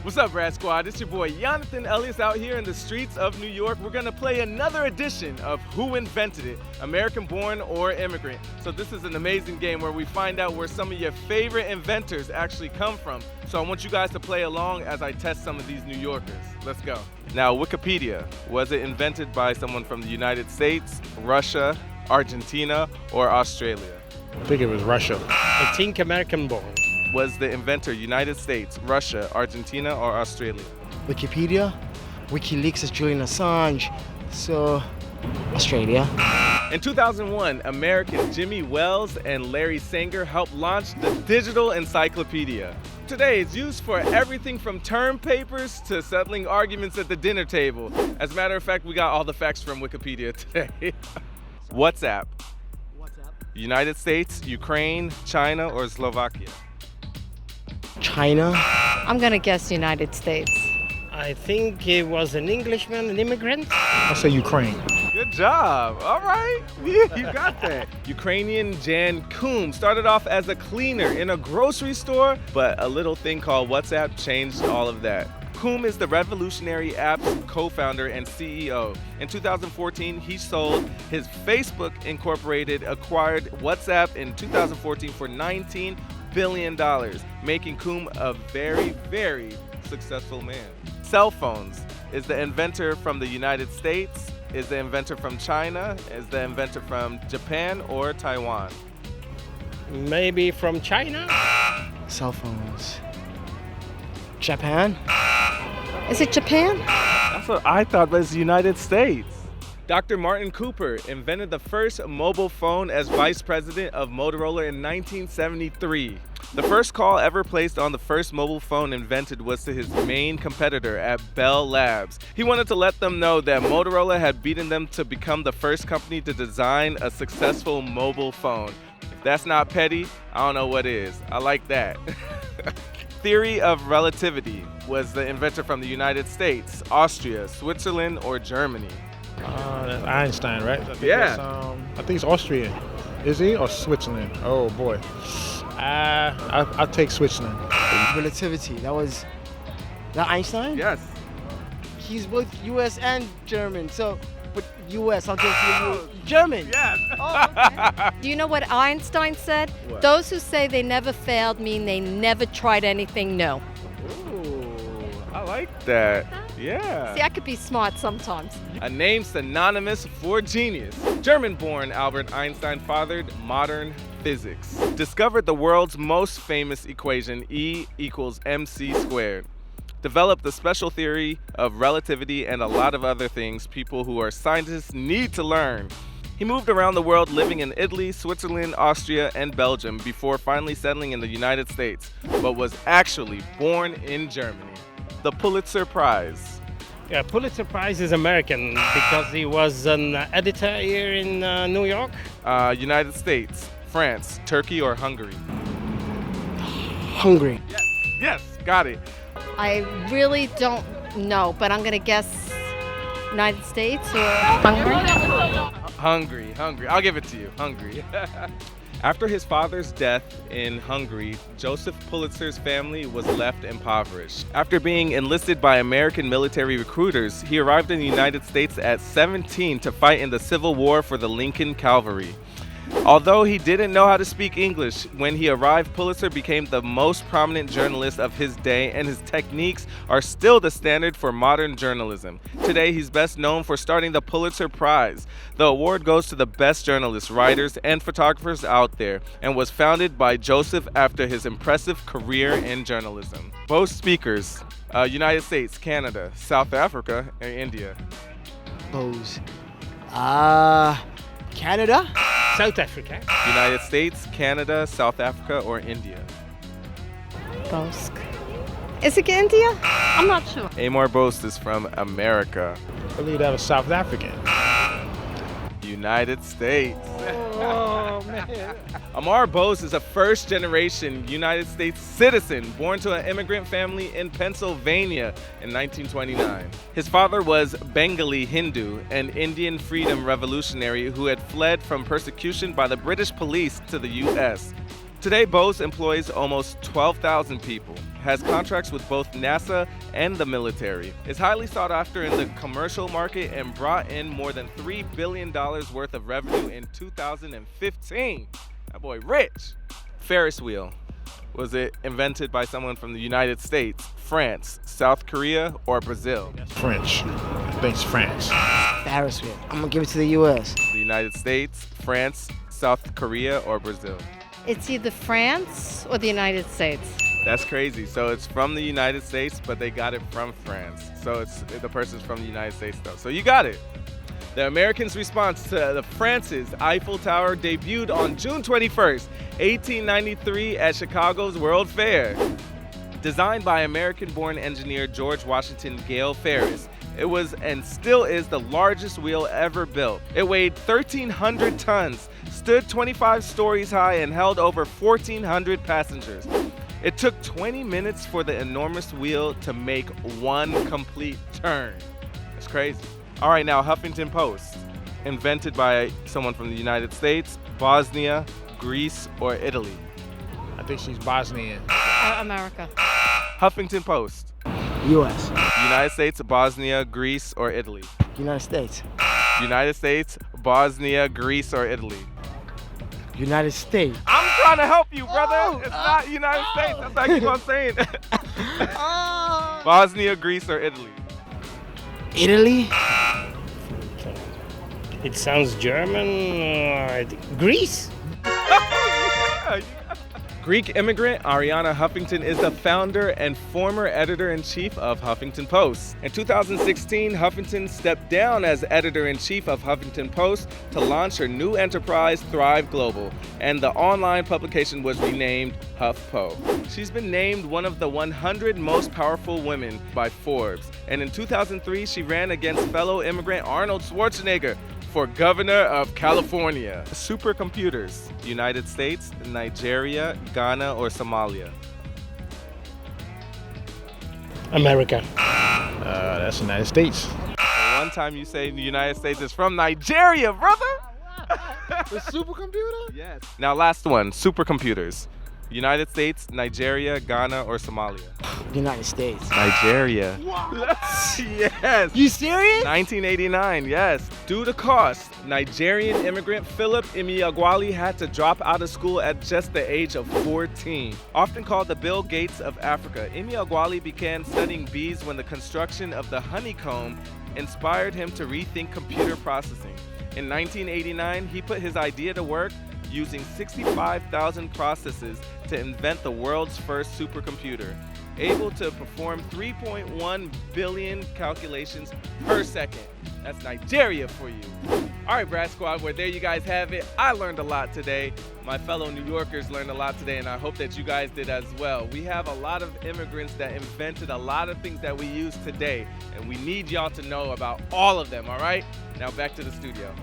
What's up, Brad Squad? It's your boy Yonathan Elias out here in the streets of New York. We're gonna play another edition of Who Invented It? American Born or Immigrant. So this is an amazing game where we find out where some of your favorite inventors actually come from. So I want you guys to play along as I test some of these New Yorkers. Let's go. Now, Wikipedia, was it invented by someone from the United States, Russia, Argentina, or Australia? I think it was Russia. I think American born. Was the inventor United States, Russia, Argentina, or Australia? Wikipedia. WikiLeaks is Julian Assange. So, Australia. In 2001, Americans Jimmy Wells and Larry Sanger helped launch the digital encyclopedia. Today, it's used for everything from term papers to settling arguments at the dinner table. As a matter of fact, we got all the facts from Wikipedia today. WhatsApp. United States, Ukraine, China, or Slovakia? China. I'm gonna guess United States. I think it was an Englishman, an immigrant. I'll say Ukraine. Good job. All right. Yeah, you got that. Ukrainian Jan Koum started off as a cleaner in a grocery store, but a little thing called WhatsApp changed all of that. Koum is the revolutionary app's co-founder and CEO. In 2014, he sold his Facebook Incorporated, acquired WhatsApp in 2014 for $19 billion, making Koum a very, very successful man. Cell phones. Is the inventor from the United States? Is the inventor from China? Is the inventor from Japan or Taiwan? Maybe from China? Cell phones. Japan. Is it Japan? That's what I thought was the United States. Dr. Martin Cooper invented the first mobile phone as vice president of Motorola in 1973. The first call ever placed on the first mobile phone invented was to his main competitor at Bell Labs. He wanted to let them know that Motorola had beaten them to become the first company to design a successful mobile phone. If that's not petty, I don't know what is. I like that. Theory of relativity. Was the inventor from the United States, Austria, Switzerland, or Germany? That's Einstein, right? Yeah. I think it's Austria. Is he? Or Switzerland? Oh, boy. I'll take Switzerland. Relativity. That Einstein? Yes. He's both U.S. and German. So, with U.S., I'll give it to you. German. Yes. Do you know what Einstein said? What? Those who say they never failed mean they never tried anything new. Ooh, I like that. Yeah. See, I could be smart sometimes. A name synonymous for genius. German-born Albert Einstein fathered modern physics. Discovered the world's most famous equation, E equals mc squared. Developed the special theory of relativity and a lot of other things people who are scientists need to learn. He moved around the world living in Italy, Switzerland, Austria, and Belgium before finally settling in the United States, but was actually born in Germany. The Pulitzer Prize. Yeah, Pulitzer Prize is American because he was an editor here in New York. United States, France, Turkey, or Hungary? Hungry. Yes, got it. I really don't know, but I'm gonna guess United States or Hungary. Hungary. I'll give it to you. Hungary. After his father's death in Hungary, Joseph Pulitzer's family was left impoverished. After being enlisted by American military recruiters, he arrived in the United States at 17 to fight in the Civil War for the Lincoln Cavalry. Although he didn't know how to speak English, when he arrived, Pulitzer became the most prominent journalist of his day, and his techniques are still the standard for modern journalism. Today, he's best known for starting the Pulitzer Prize. The award goes to the best journalists, writers, and photographers out there, and was founded by Joseph after his impressive career in journalism. Bose speakers, United States, Canada, South Africa, and India. Bose. Canada? South Africa. United States, Canada, South Africa, or India? Bose. Is it India? I'm not sure. Amor Bose is from America. I believe that was South African. United States. Oh, man. Amor Bose is a first-generation United States citizen born to an immigrant family in Pennsylvania in 1929. His father was Bengali Hindu, an Indian freedom revolutionary who had fled from persecution by the British police to the U.S. Today, Bose employs almost 12,000 people, has contracts with both NASA and the military, is highly sought after in the commercial market, and brought in more than $3 billion worth of revenue in 2015. That boy rich. Ferris Wheel. Was it invented by someone from the United States, France, South Korea, or Brazil? French. I think it's France. Ferris wheel. I'm gonna give it to the U.S. The United States, France, South Korea, or Brazil? It's either France or the United States. That's crazy. So it's from the United States, but they got it from France. So the person's from the United States though. So you got it. The Americans' response to the France's Eiffel Tower debuted on June 21st, 1893 at Chicago's World Fair. Designed by American-born engineer George Washington Gale Ferris, it was and still is the largest wheel ever built. It weighed 1,300 tons, stood 25 stories high, and held over 1,400 passengers. It took 20 minutes for the enormous wheel to make one complete turn. That's crazy. All right, now Huffington Post. Invented by someone from the United States, Bosnia, Greece, or Italy? I think she's Bosnian. America. Huffington Post. U.S. United States, Bosnia, Greece, or Italy? United States. United States, Bosnia, Greece, or Italy? United States. I'm trying to help you, brother. It's not United States. That's what I keep on saying. Bosnia, Greece, or Italy? Italy. It sounds German. Greece? Yeah. Greek immigrant Ariana Huffington is the founder and former editor-in-chief of Huffington Post. In 2016, Huffington stepped down as editor-in-chief of Huffington Post to launch her new enterprise, Thrive Global, and the online publication was renamed HuffPo. She's been named one of the 100 most powerful women by Forbes, and in 2003, she ran against fellow immigrant Arnold Schwarzenegger for governor of California. Supercomputers, United States, Nigeria, Ghana, or Somalia? America. That's the United States. One time you say the United States is from Nigeria, brother. The supercomputer? Yes. Now last one, supercomputers. United States, Nigeria, Ghana, or Somalia? United States. Nigeria. What? Yes. You serious? 1989, yes. Due to cost, Nigerian immigrant Philip Immiagwali had to drop out of school at just the age of 14. Often called the Bill Gates of Africa, Immiagwali began studying bees when the construction of the honeycomb inspired him to rethink computer processing. In 1989, he put his idea to work using 65,000 processes to invent the world's first supercomputer, able to perform 3.1 billion calculations per second. That's Nigeria for you. All right, Brad Squad, well, there you guys have it. I learned a lot today. My fellow New Yorkers learned a lot today, and I hope that you guys did as well. We have a lot of immigrants that invented a lot of things that we use today, and we need y'all to know about all of them, all right? Now back to the studio.